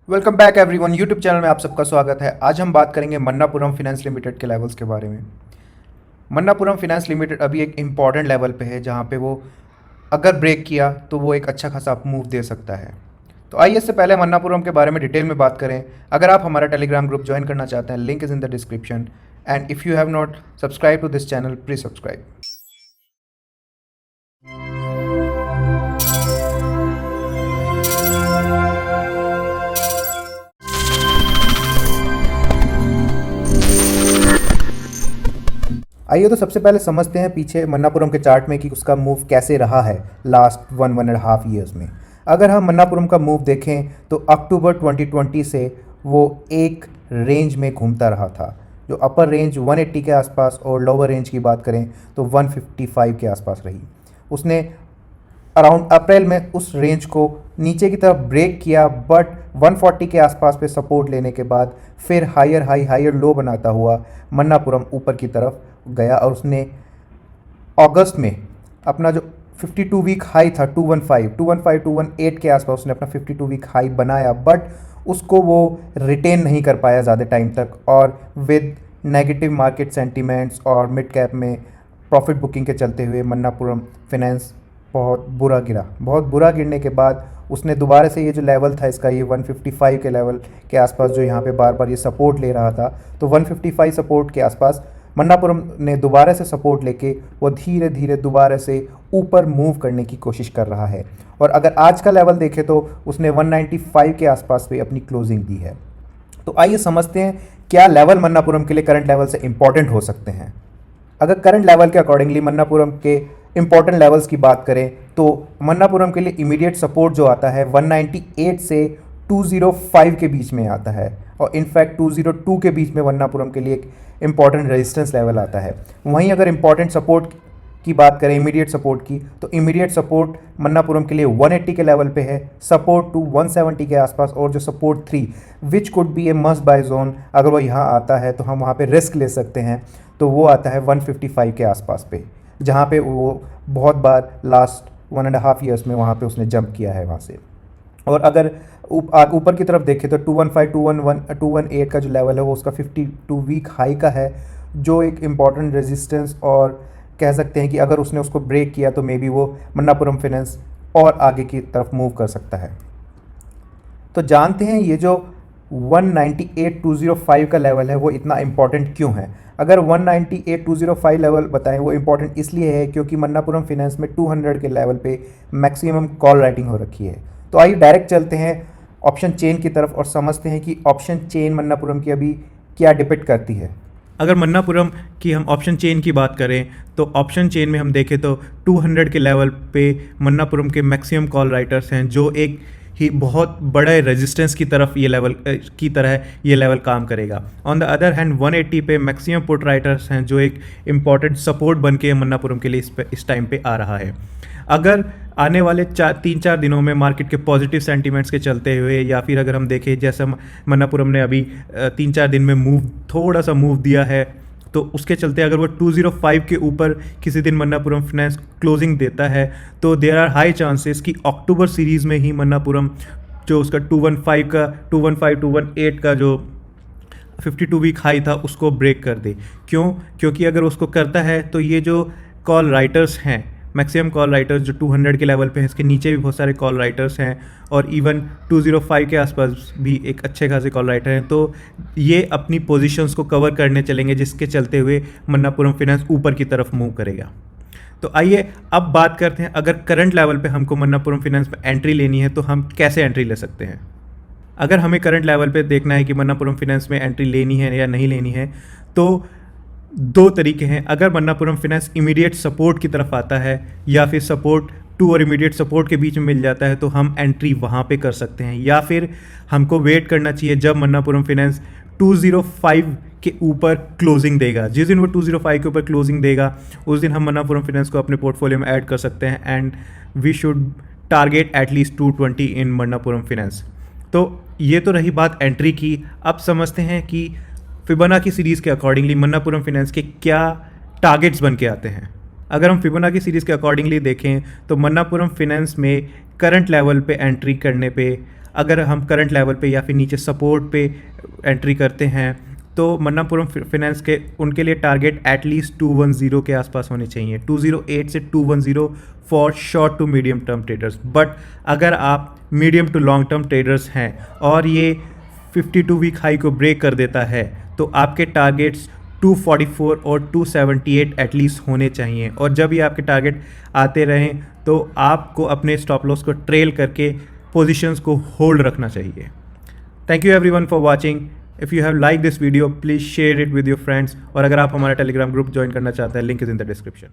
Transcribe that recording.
Welcome back everyone. YouTube channel में आप सबका स्वागत है। आज हम बात करेंगे मन्नापुरम फाइनेंस लिमिटेड के लेवल्स के बारे में। मन्नापुरम फाइनेंस लिमिटेड अभी एक इम्पॉर्टेंट लेवल पे है जहाँ पे वो अगर ब्रेक किया तो वो एक अच्छा खासा मूव दे सकता है। तो आइए इससे पहले मन्नापुरम के बारे में डिटेल में बात करें। अगर आप हमारा टेलीग्राम ग्रुप ज्वाइन करना चाहते हैं, link is in the description, and if you have not subscribe to this channel, please subscribe. आइए तो सबसे पहले समझते हैं पीछे मन्नापुरम के चार्ट में कि उसका मूव कैसे रहा है लास्ट 1.5 ईयर्स में। अगर हम मन्नापुरम का मूव देखें तो अक्टूबर 2020 से वो एक रेंज में घूमता रहा था। जो अपर रेंज 180 के आसपास और लोअर रेंज की बात करें तो 155 के आसपास रही। उसने अराउंड अप्रैल में उस रेंज को नीचे की तरफ ब्रेक किया, बट 140 के आसपास पे सपोर्ट लेने के बाद फिर हायर लो बनाता हुआ मन्नापुरम ऊपर की तरफ गया और उसने अगस्त में अपना जो 52 वीक हाई था 218 के आसपास उसने अपना 52 वीक हाई बनाया, बट उसको वो रिटेन नहीं कर पाया ज़्यादा टाइम तक। और विद नेगेटिव मार्केट सेंटीमेंट्स और मिड कैप में प्रॉफिट बुकिंग के चलते हुए मन्नापुरम फाइनेंस बहुत बुरा गिरने के बाद उसने दोबारा से ये जो लेवल था इसका, ये 155 के लेवल के आसपास जो यहाँ पे बार बार ये सपोर्ट ले रहा था, तो 155 सपोर्ट के आसपास मन्नापुरम ने दोबारा से सपोर्ट लेके वो धीरे धीरे दोबारा से ऊपर मूव करने की कोशिश कर रहा है। और अगर आज का लेवल देखें तो उसने 195 के आसपास पे अपनी क्लोजिंग दी है। तो आइए समझते हैं क्या लेवल मन्नापुरम के लिए करंट लेवल से इंपॉर्टेंट हो सकते हैं। अगर करंट लेवल के अकॉर्डिंगली मन्नापुरम के इंपॉर्टेंट लेवल्स की बात करें तो मन्नापुरम के लिए इमीडिएट सपोर्ट जो आता है 198 से 205 के बीच में आता है, और इनफैक्ट 202 के बीच में मन्नापुरम के लिए एक इंपॉर्टेंट रेजिस्टेंस लेवल आता है। वहीं अगर इंपॉर्टेंट सपोर्ट की बात करें, इमीडिएट सपोर्ट की, तो इमीडिएट सपोर्ट मन्नापुरम के लिए 180 के लेवल पे है, सपोर्ट टू 170 के आसपास, और जो support 3 which could be A must buy zone, अगर वो यहाँ आता है तो हम वहाँ पे रिस्क ले सकते हैं, तो वो आता है 155 के आसपास पे, जहाँ पे वो बहुत बार लास्ट 1.5 ईयर्स में वहाँ पे उसने जंप किया है वहाँ से। और अगर ऊपर की तरफ देखें तो 215 218 का जो लेवल है वो उसका 52 वीक हाई का है, जो एक इम्पॉर्टेंट रेजिस्टेंस, और कह सकते हैं कि अगर उसने उसको ब्रेक किया तो मे बी वो मन्नापुरम फाइनेंस और आगे की तरफ मूव कर सकता है। तो जानते हैं ये जो 198,205 का लेवल है वो इतना इम्पॉर्टेंट क्यों है। अगर 198,205 लेवल बताएं वो इम्पॉर्टेंट इसलिए है क्योंकि मन्नापुरम फाइनेंस में 200 के लेवल पे मैक्सिमम कॉल राइटिंग हो रखी है। तो आइए डायरेक्ट चलते हैं ऑप्शन चेन की तरफ और समझते हैं कि ऑप्शन चेन मन्नापुरम की अभी क्या डिपिक्ट करती है। अगर मन्नापुरम की हम ऑप्शन चेन की बात करें तो ऑप्शन चेन में हम देखें तो 200 के लेवल पे मन्नापुरम के मैक्सिमम कॉल राइटर्स हैं, जो एक ही बहुत बड़े रेजिस्टेंस की तरफ ये लेवल काम करेगा। ऑन द अदर हैंड 180 पे मैक्सिमम पुट राइटर्स हैं, जो एक इम्पॉर्टेंट सपोर्ट बन के मन्नापुरम के लिए इस टाइम पे आ रहा है। अगर आने वाले 3-4 दिनों में मार्केट के पॉजिटिव सेंटीमेंट्स के चलते हुए, या फिर अगर हम देखें जैसे मन्नापुरम ने अभी 3-4 दिन में थोड़ा सा मूव दिया है, तो उसके चलते अगर वो 205 के ऊपर किसी दिन मन्नापुरम फाइनेंस क्लोजिंग देता है तो देयर आर हाई चांसेस कि अक्टूबर सीरीज़ में ही मन्नापुरम जो उसका 218 का जो 52 वीक हाई था उसको ब्रेक कर दे। क्योंकि अगर उसको करता है तो ये जो कॉल राइटर्स हैं, मैक्सिमम कॉल राइटर्स जो 200 के लेवल पे हैं, इसके नीचे भी बहुत सारे कॉल राइटर्स हैं, और इवन 205 के आसपास भी एक अच्छे खासे कॉल राइटर हैं, तो ये अपनी पोजीशंस को कवर करने चलेंगे, जिसके चलते हुए मन्नापुरम फाइनेंस ऊपर की तरफ मूव करेगा। तो आइए अब बात करते हैं, अगर करंट लेवल पे हमको मन्नापुरम फाइनेंस में एंट्री लेनी है तो हम कैसे एंट्री ले सकते हैं। अगर हमें करंट लेवल पे देखना है कि मन्नापुरम फाइनेंस में एंट्री लेनी है या नहीं लेनी है, तो 2 तरीके हैं। अगर मन्नापुरम फाइनेंस इमीडिएट सपोर्ट की तरफ आता है या फिर सपोर्ट 2 और इमीडिएट सपोर्ट के बीच में मिल जाता है तो हम एंट्री वहाँ पे कर सकते हैं, या फिर हमको वेट करना चाहिए जब मन्नापुरम फाइनेंस 205 के ऊपर क्लोजिंग देगा। जिस दिन वो 205 के ऊपर क्लोजिंग देगा उस दिन हम मन्नापुरम फाइनेंस को अपने पोर्टफोलियो में ऐड कर सकते हैं, and we should target at least 220 in Manappuram finance. तो ये तो रही बात एंट्री की। अब समझते हैं कि फिबोनाची सीरीज़ के अकॉर्डिंगली मन्नापुरम फाइनेंस के क्या टारगेट्स बन के आते हैं। अगर हम फिबोनाची सीरीज़ के अकॉर्डिंगली देखें तो मन्नापुरम फाइनेंस में करंट लेवल पे एंट्री करने पे अगर हम करंट लेवल पे या फिर नीचे सपोर्ट पे एंट्री करते हैं तो मन्नापुरम फाइनेंस के उनके लिए टारगेट एटलीस्ट 210 के आसपास होने चाहिए, 208 से 210 for short to medium term traders. But अगर आप medium to long term traders हैं और ये 52 वीक हाई को ब्रेक कर देता है तो आपके टारगेट्स 244 और 278 एटलीस्ट होने चाहिए। और जब ये आपके टारगेट आते रहें तो आपको अपने स्टॉप लॉस को ट्रेल करके पोजीशंस को होल्ड रखना चाहिए। Thank you everyone for watching. If you have like this video please share it with your friends, और अगर आप हमारा टेलीग्राम ग्रुप ज्वाइन करना चाहते हैं link is in the description.